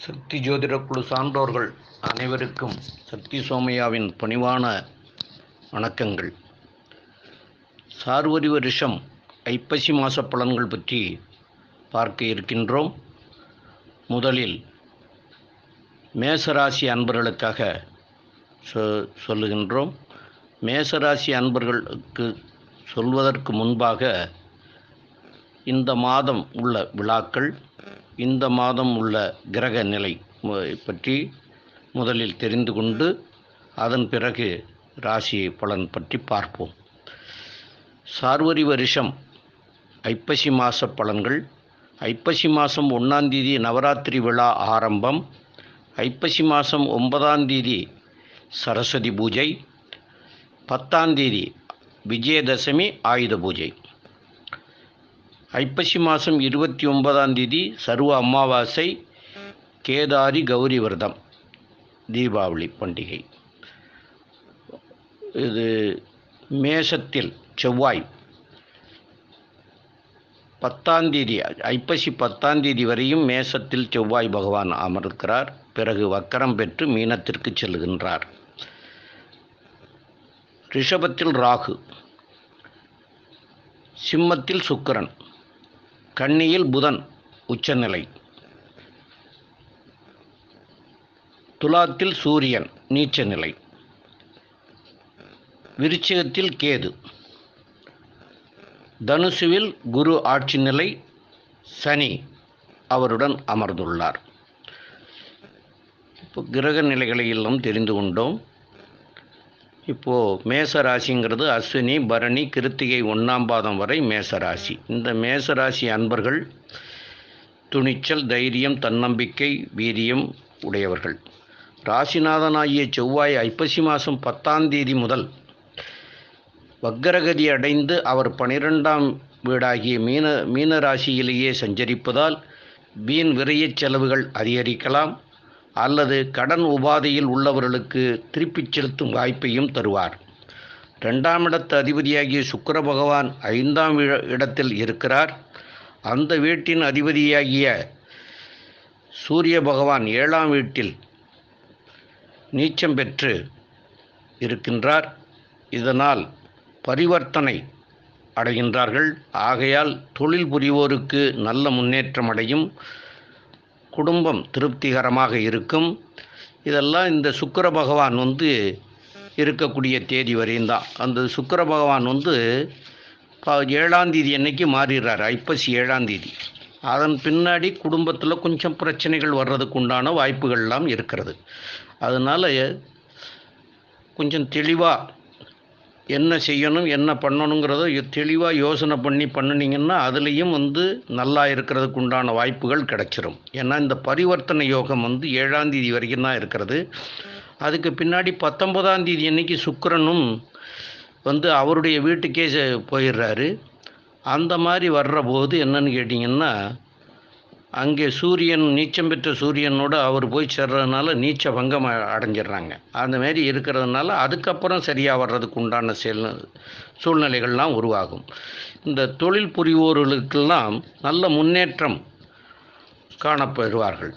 சக்தி ஜோதிட குழு சான்றோர்கள் அனைவருக்கும் சக்தி சோமையாவின் பணிவான வணக்கங்கள். சார்வரி வருஷம் ஐப்பசி மாத பலன்கள் பற்றி பார்க்க இருக்கின்றோம். முதலில் மேசராசி அன்பர்களுக்காக சொல்லுகின்றோம். மேசராசி அன்பர்களுக்கு சொல்வதற்கு முன்பாக இந்த மாதம் உள்ள விழாக்கள், இந்த மாதம் உள்ள கிரக நிலை பற்றி முதலில் தெரிந்து கொண்டு அதன் பிறகு ராசி பலன் பற்றி பார்ப்போம். சார்வரி வருஷம் ஐப்பசி மாத பலன்கள். ஐப்பசி மாதம் 1ஆம் தேதி நவராத்திரி விழா ஆரம்பம். ஐப்பசி மாதம் 9ஆம் தேதி சரஸ்வதி பூஜை. 10ஆம் தேதி விஜயதசமி ஆயுத பூஜை. ஐப்பசி மாதம் 29ஆம் தேதி சர்வ அமாவாசை, கேதாரி கௌரி விரதம், தீபாவளி பண்டிகை. இது மேஷத்தில் செவ்வாய் 10ஆம் தேதி, ஐப்பசி 10ஆம் தேதி வரையும் மேஷத்தில் செவ்வாய் பகவான் அமர்கிறார். பிறகு வக்கரம் பெற்று மீனத்திற்கு செல்கின்றார். ரிஷபத்தில் ராகு, சிம்மத்தில் சுக்கிரன், கன்னியில் புதன் உச்சநிலை, துலாத்தில் சூரியன் நீச்சநிலை, விருச்சிகத்தில் கேது, தனுசுவில் குரு ஆட்சி நிலை, சனி அவருடன் அமர்ந்துள்ளார். இப்போ கிரக நிலைகளை எல்லாம் தெரிந்து கொண்டோம். இப்போது மேசராசிங்கிறது அஸ்வினி, பரணி, கிருத்திகை 1ஆம் பாதம் வரை மேசராசி. இந்த மேசராசி அன்பர்கள் துணிச்சல், தைரியம், தன்னம்பிக்கை, வீரியம் உடையவர்கள். ராசிநாதனாகிய செவ்வாய் ஐப்பசி மாதம் 10ஆம் தேதி முதல் வக்கரகதி அடைந்து அவர் 12ஆம் வீடாகிய மீன ராசியிலேயே சஞ்சரிப்பதால் வீண் விரயச் செலவுகள் அதிகரிக்கலாம் அல்லது கடன் உபாதையில் உள்ளவர்களுக்கு திருப்பிச் செலுத்தும் வாய்ப்பையும் தருவார். 2ஆம் இடத்து அதிபதியாகிய சுக்கிர பகவான் 5ஆம் இடத்தில் இருக்கிறார். அந்த வீட்டின் அதிபதியாகிய சூரிய பகவான் 7ஆம் வீட்டில் நீச்சம் பெற்று இருக்கின்றார். இதனால் பரிவர்த்தனை அடைகின்றார்கள். ஆகையால் தொழில் புரிவோருக்கு நல்ல முன்னேற்றம் அடையும், குடும்பம் திருப்திகரமாக இருக்கும். இதெல்லாம் இந்த சுக்கிர பகவான் இருக்கக்கூடிய தேதி வரையும் தான். அந்த சுக்கிர பகவான் 7ஆம் தேதி அன்னைக்கு மாறிடுறார், ஐப்பசி 7ஆம் தேதி. அதன் பின்னாடி குடும்பத்தில் கொஞ்சம் பிரச்சனைகள் வர்றதுக்கு உண்டான வாய்ப்புகள்லாம் இருக்கிறது. அதனால் கொஞ்சம் தெளிவாக என்ன செய்யணும், என்ன பண்ணணுங்கிறத தெளிவாக யோசனை பண்ணி பண்ணினீங்கன்னா அதுலேயும் நல்லா இருக்கிறதுக்கு உண்டான வாய்ப்புகள் கிடைச்சிரும். ஏன்னா இந்த பரிவர்த்தனை யோகம் 7ஆம் தேதி வரைக்கும் தான் இருக்கிறது. அதுக்கு பின்னாடி 19ஆம் தேதி அன்னைக்கு சுக்கிரனும் அவருடைய வீட்டுக்கே போயிடுறாரு. அந்த மாதிரி வர்ற போது என்னன்னு கேட்டிங்கன்னா, அங்கே சூரியன் நீச்சம் பெற்ற சூரியனோடு அவர் போய் சேர்றதுனால நீச்ச பங்கம் அடைஞ்சிடுறாங்க. அந்தமாரி இருக்கிறதுனால அதுக்கப்புறம் சரியாக வர்றதுக்கு உண்டான சூழ்நிலைகள்லாம் உருவாகும். இந்த தொழில் புரிவோர்களுக்கெல்லாம் நல்ல முன்னேற்றம் காணப்பெறுவார்கள்.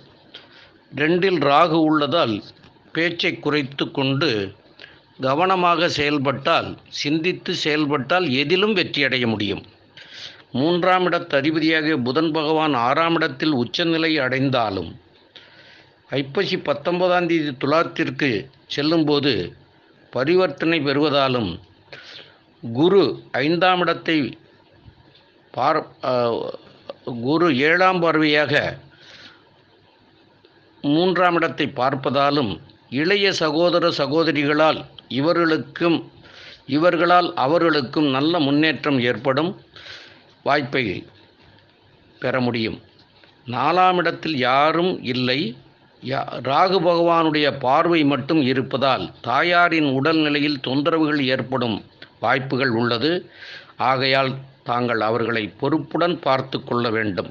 2இல் ராகு உள்ளதால் பேச்சை குறைத்து கொண்டு கவனமாக செயல்பட்டால், சிந்தித்து செயல்பட்டால் எதிலும் வெற்றியடைய முடியும். 3ஆம் இடத்து அதிபதியாக புதன் பகவான் 6ஆம் இடத்தில் உச்சநிலை அடைந்தாலும் ஐப்பசி 19ஆம் தேதி துலாத்திற்கு செல்லும்போது பரிவர்த்தனை பெறுவதாலும் குரு 5ஆம் இடத்தை குரு 7ஆம் பார்வையாக 3ஆம் இடத்தை பார்ப்பதாலும் இளைய சகோதர சகோதரிகளால் இவர்களால் அவர்களுக்கும் நல்ல முன்னேற்றம் ஏற்படும் வாய்ப்பை பெற முடியும். 4ஆம் இடத்தில் யாரும் இல்லை. ராகு பகவானுடைய பார்வை மட்டும் இருப்பதால் தாயாரின் உடல்நிலையில் தொந்தரவுகள் ஏற்படும் வாய்ப்புகள் உள்ளது. ஆகையால் தாங்கள் அவர்களை பொறுப்புடன் பார்த்து கொள்ள வேண்டும்.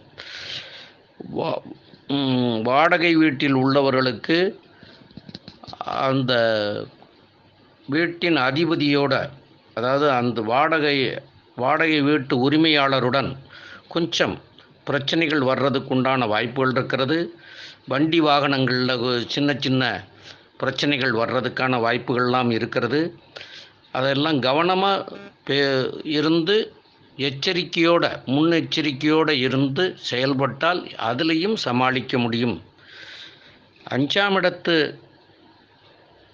வாடகை வீட்டில் உள்ளவர்களுக்கு அந்த வீட்டின் அதிபதியோட, அதாவது அந்த வாடகை வீட்டு உரிமையாளருடன் கொஞ்சம் பிரச்சனைகள் வர்றதுக்குண்டான வாய்ப்புகள் இருக்கிறது. வண்டி வாகனங்களில் சின்ன சின்ன பிரச்சனைகள் வர்றதுக்கான வாய்ப்புகள்லாம் இருக்கிறது. அதெல்லாம் கவனமாக இருந்து முன்னெச்சரிக்கையோடு இருந்து செயல்பட்டால் அதிலையும் சமாளிக்க முடியும். 5ஆம் இடத்து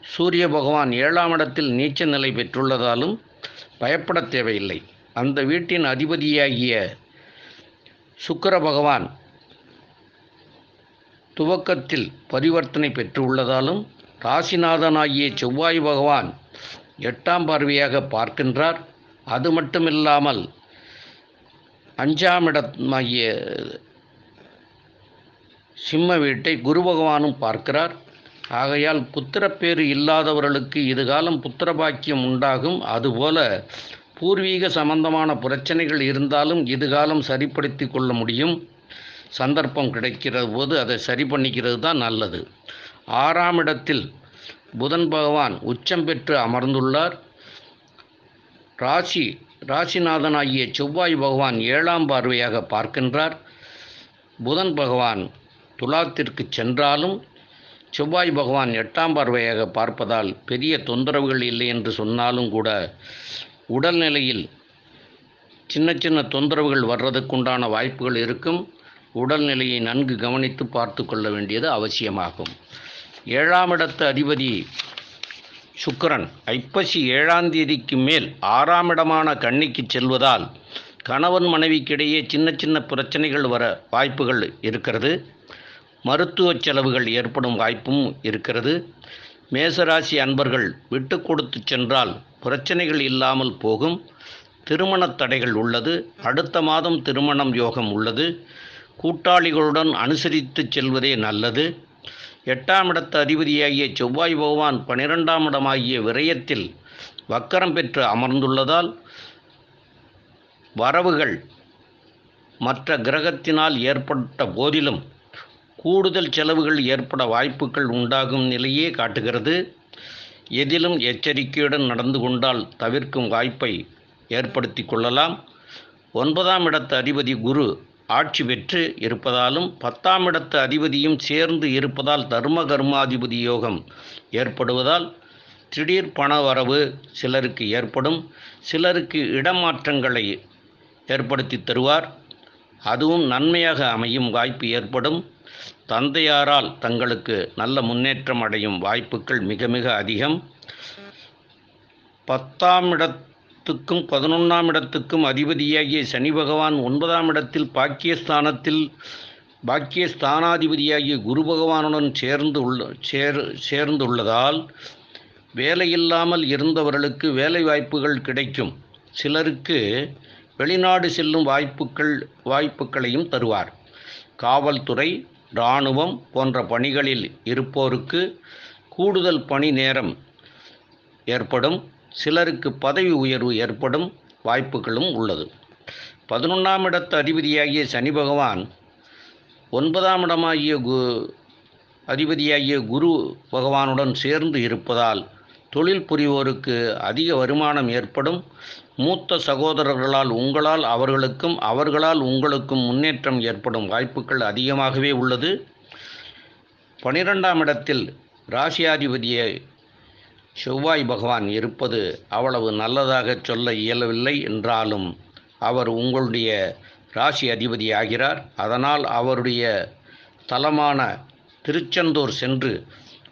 சூரிய பகவான் 7ஆம் இடத்தில் நீச்ச நிலை பெற்றுள்ளதாலும் பயப்பட தேவையில்லை. அந்த வீட்டின் அதிபதியாகிய சுக்கிர பகவான் துவக்கத்தில் பரிவர்த்தனை பெற்றுள்ளதாலும் ராசிநாதனாகிய செவ்வாய் பகவான் 8ஆம் பார்வையாக பார்க்கின்றார். அது மட்டுமில்லாமல் 5ஆம் இடமாகிய சிம்ம வீட்டை குரு பகவானும் பார்க்கிறார். ஆகையால் புத்திரப்பேறு இல்லாதவர்களுக்கு இதுகாலம் புத்திர பாக்கியம் உண்டாகும். அதுபோல பூர்வீக சம்பந்தமான பிரச்சனைகள் இருந்தாலும் இதுகாலம் சரிப்படுத்தி கொள்ள முடியும். சந்தர்ப்பம் கிடைக்கிற போது அதை சரி பண்ணிக்கிறது தான் நல்லது. 6ஆம் இடத்தில் புதன் பகவான் உச்சம் பெற்று அமர்ந்துள்ளார். ராசிநாதனாகிய செவ்வாய் பகவான் 7ஆம் பார்வையாக பார்க்கின்றார். புதன் பகவான் துலாத்திற்கு சென்றாலும் செவ்வாய் பகவான் 8ஆம் பார்வையாக பார்ப்பதால் பெரிய தொந்தரவுகள் இல்லை என்று சொன்னாலும் கூட உடல்நிலையில் சின்ன சின்ன தொந்தரவுகள் வர்றதுக்குண்டான வாய்ப்புகள் இருக்கும். உடல்நிலையை நன்கு கவனித்து பார்த்து கொள்ள வேண்டியது அவசியமாகும். 7ஆம் இடத்து அதிபதி சுக்கிரன் ஐப்பசி 7ஆம் தேதிக்கு மேல் 6ஆம் இடமான கன்னிக்கு செல்வதால் கணவன் மனைவிக்கிடையே சின்ன சின்ன பிரச்சனைகள் வர வாய்ப்புகள் இருக்கிறது. மருத்துவ செலவுகள் ஏற்படும் வாய்ப்பும் இருக்கிறது. மேசராசி அன்பர்கள் விட்டு கொடுத்து சென்றால் பிரச்சனைகள் இல்லாமல் போகும். திருமண தடைகள் உள்ளது. அடுத்த மாதம் திருமணம் யோகம் உள்ளது. கூட்டாளிகளுடன் அனுசரித்து செல்வதே நல்லது. 8ஆம் இடத்து அதிபதியாகிய செவ்வாய் பகவான் 12ஆம் இடமாகிய விரயத்தில் வக்கரம் பெற்று அமர்ந்துள்ளதால் வரவுகள் மற்ற கிரகத்தினால் ஏற்பட்ட போதிலும் கூடுதல் செலவுகள் ஏற்பட வாய்ப்புகள் உண்டாகும் நிலையே காட்டுகிறது. எதிலும் எச்சரிக்கையுடன் நடந்து கொண்டால் தவிர்க்கும் வாய்ப்பை ஏற்படுத்தி கொள்ளலாம். 9ஆம் இடத்து அதிபதி குரு ஆட்சி பெற்று இருப்பதாலும் 10ஆம் இடத்து அதிபதியும் சேர்ந்து இருப்பதால் தர்ம கர்மாதிபதி யோகம் ஏற்படுவதால் திடீர் பண வரவு சிலருக்கு ஏற்படும். சிலருக்கு இடமாற்றங்களை ஏற்படுத்தி தருவார். அதுவும் நன்மையாக அமையும் வாய்ப்பு ஏற்படும். தந்தையாரால் தங்களுக்கு நல்ல முன்னேற்றம் அடையும் வாய்ப்புகள் மிக மிக அதிகம். 10ஆம் இடத்துக்கும் 11ஆம் இடத்துக்கும் அதிபதியாகிய சனி பகவான் 9ஆம் இடத்தில் பாக்கியஸ்தானாதிபதியாகிய குரு பகவானுடன் சேர்ந்துள்ளதால் வேலையில்லாமல் இருந்தவர்களுக்கு வேலை வாய்ப்புகள் கிடைக்கும். சிலருக்கு வெளிநாடு செல்லும் வாய்ப்புகளையும் தருவார். காவல்துறை, இராணுவம் போன்ற பணிகளில் இருப்போருக்கு கூடுதல் பணி நேரம் ஏற்படும். சிலருக்கு பதவி உயர்வு ஏற்படும் வாய்ப்புகளும் உள்ளது. 11ஆம் இடத்து அதிபதியாகிய சனி பகவான் 9ஆம் இடமாகிய அதிபதியாகிய குரு பகவானுடன் சேர்ந்து இருப்பதால் தொழில் புரிவோருக்கு அதிக வருமானம் ஏற்படும். மூத்த சகோதரர்களால் அவர்களால் உங்களுக்கும் முன்னேற்றம் ஏற்படும் வாய்ப்புகள் அதிகமாகவே உள்ளது. 12ஆம் இடத்தில் ராசியாதிபதியை செவ்வாய் பகவான் இருப்பது அவ்வளவு நல்லதாக சொல்ல இயலவில்லை என்றாலும் அவர் உங்களுடைய ராசி அதிபதி ஆகிறார். அதனால் அவருடைய தலமான திருச்செந்தூர் சென்று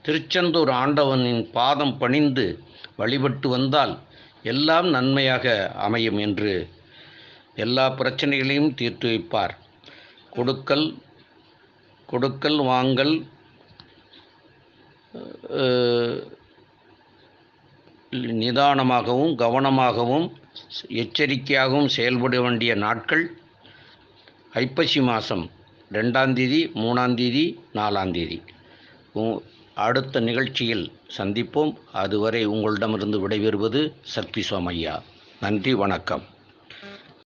திருச்செந்தூர் ஆண்டவனின் பாதம் பணிந்து வழிபட்டு வந்தால் எல்லாம் நன்மையாக அமையும் என்று எல்லா பிரச்சனைகளையும் தீர்த்து வைப்பார். கொடுக்கல் வாங்கல் நிதானமாகவும் கவனமாகவும் எச்சரிக்கையாகவும் செயல்பட வேண்டிய நாட்கள் ஐப்பசி மாதம் 2ஆம் தேதி, 3ஆம் தேதி, 4ஆம் தேதி. அடுத்த நிகழ்ச்சியில் சந்திப்போம். அதுவரை உங்களிடமிருந்து விடைபெறுவது சக்தி சோமையா. நன்றி, வணக்கம்.